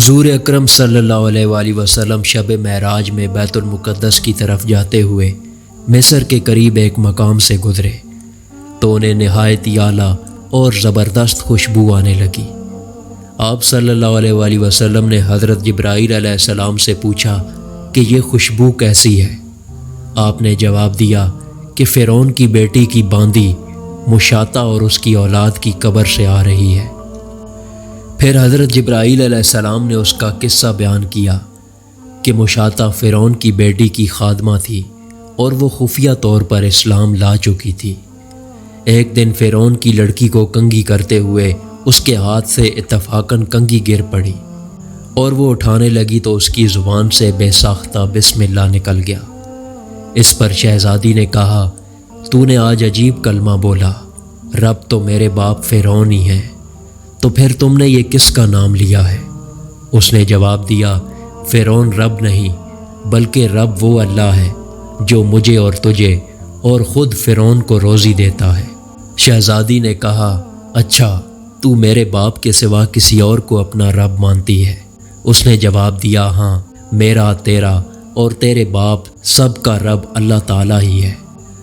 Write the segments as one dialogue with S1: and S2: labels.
S1: حضور اکرم صلی اللہ علیہ وآلہ وسلم شب معراج میں بیت المقدس کی طرف جاتے ہوئے مصر کے قریب ایک مقام سے گزرے تو انہیں نہایت اعلیٰ اور زبردست خوشبو آنے لگی۔ آپ صلی اللہ علیہ وآلہ وسلم نے حضرت جبرائیل علیہ السلام سے پوچھا کہ یہ خوشبو کیسی ہے؟ آپ نے جواب دیا کہ فرعون کی بیٹی کی باندی مشاطہ اور اس کی اولاد کی قبر سے آ رہی ہے۔ پھر حضرت جبرائیل علیہ السلام نے اس کا قصہ بیان کیا کہ مشاطہ فرعون کی بیٹی کی خادمہ تھی اور وہ خفیہ طور پر اسلام لا چکی تھی۔ ایک دن فرعون کی لڑکی کو کنگھی کرتے ہوئے اس کے ہاتھ سے اتفاقاً کنگھی گر پڑی اور وہ اٹھانے لگی تو اس کی زبان سے بے ساختہ بسم اللہ نکل گیا۔ اس پر شہزادی نے کہا، تو نے آج عجیب کلمہ بولا، رب تو میرے باپ فرعون ہی ہیں، تو پھر تم نے یہ کس کا نام لیا ہے؟ اس نے جواب دیا، فرعون رب نہیں بلکہ رب وہ اللہ ہے جو مجھے اور تجھے اور خود فرعون کو روزی دیتا ہے۔ شہزادی نے کہا، اچھا تو میرے باپ کے سوا کسی اور کو اپنا رب مانتی ہے؟ اس نے جواب دیا، ہاں، میرا، تیرا اور تیرے باپ سب کا رب اللہ تعالیٰ ہی ہے۔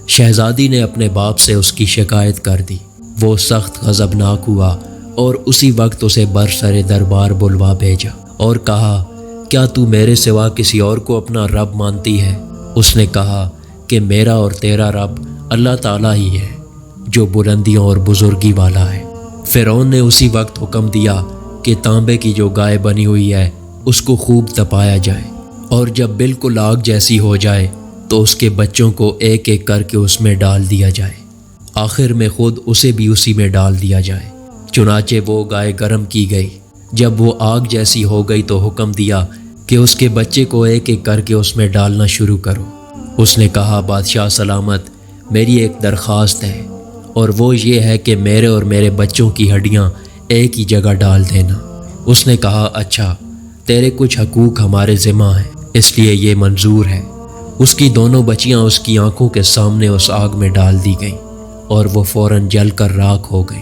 S1: شہزادی نے اپنے باپ سے اس کی شکایت کر دی۔ وہ سخت غضبناک ہوا اور اسی وقت اسے برسر دربار بلوا بھیجا اور کہا، کیا تو میرے سوا کسی اور کو اپنا رب مانتی ہے؟ اس نے کہا کہ میرا اور تیرا رب اللہ تعالیٰ ہی ہے جو بلندیوں اور بزرگی والا ہے۔ فرعون نے اسی وقت حکم دیا کہ تانبے کی جو گائے بنی ہوئی ہے اس کو خوب تپایا جائے اور جب بالکل آگ جیسی ہو جائے تو اس کے بچوں کو ایک ایک کر کے اس میں ڈال دیا جائے، آخر میں خود اسے بھی اسی میں ڈال دیا جائے۔ چنانچہ وہ گائے گرم کی گئی۔ جب وہ آگ جیسی ہو گئی تو حکم دیا کہ اس کے بچے کو ایک ایک کر کے اس میں ڈالنا شروع کرو۔ اس نے کہا، بادشاہ سلامت، میری ایک درخواست ہے اور وہ یہ ہے کہ میرے اور میرے بچوں کی ہڈیاں ایک ہی جگہ ڈال دینا۔ اس نے کہا، اچھا، تیرے کچھ حقوق ہمارے ذمہ ہیں اس لیے یہ منظور ہے۔ اس کی دونوں بچیاں اس کی آنکھوں کے سامنے اس آگ میں ڈال دی گئیں اور وہ فوراً جل کر راکھ ہو گئی۔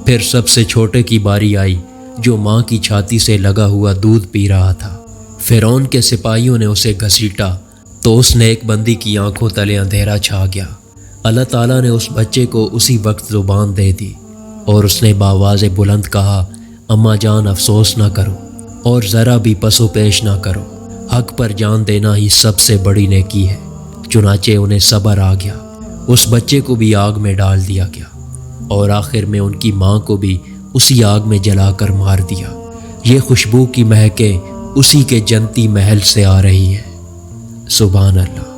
S1: پھر سب سے چھوٹے کی باری آئی جو ماں کی چھاتی سے لگا ہوا دودھ پی رہا تھا۔ فرعون کے سپاہیوں نے اسے گھسیٹا تو اس نے ایک بندی کی آنکھوں تلے اندھیرا چھا گیا۔ اللہ تعالیٰ نے اس بچے کو اسی وقت زبان دے دی اور اس نے بآواز بلند کہا، اماں جان افسوس نہ کرو اور ذرا بھی پس و پیش نہ کرو، حق پر جان دینا ہی سب سے بڑی نیکی ہے۔ چنانچہ انہیں صبر آ گیا، اس بچے کو بھی آگ میں ڈال دیا گیا اور آخر میں ان کی ماں کو بھی اسی آگ میں جلا کر مار دیا۔ یہ خوشبو کی مہکیں اسی کے جنتی محل سے آ رہی ہیں۔ سبحان اللہ۔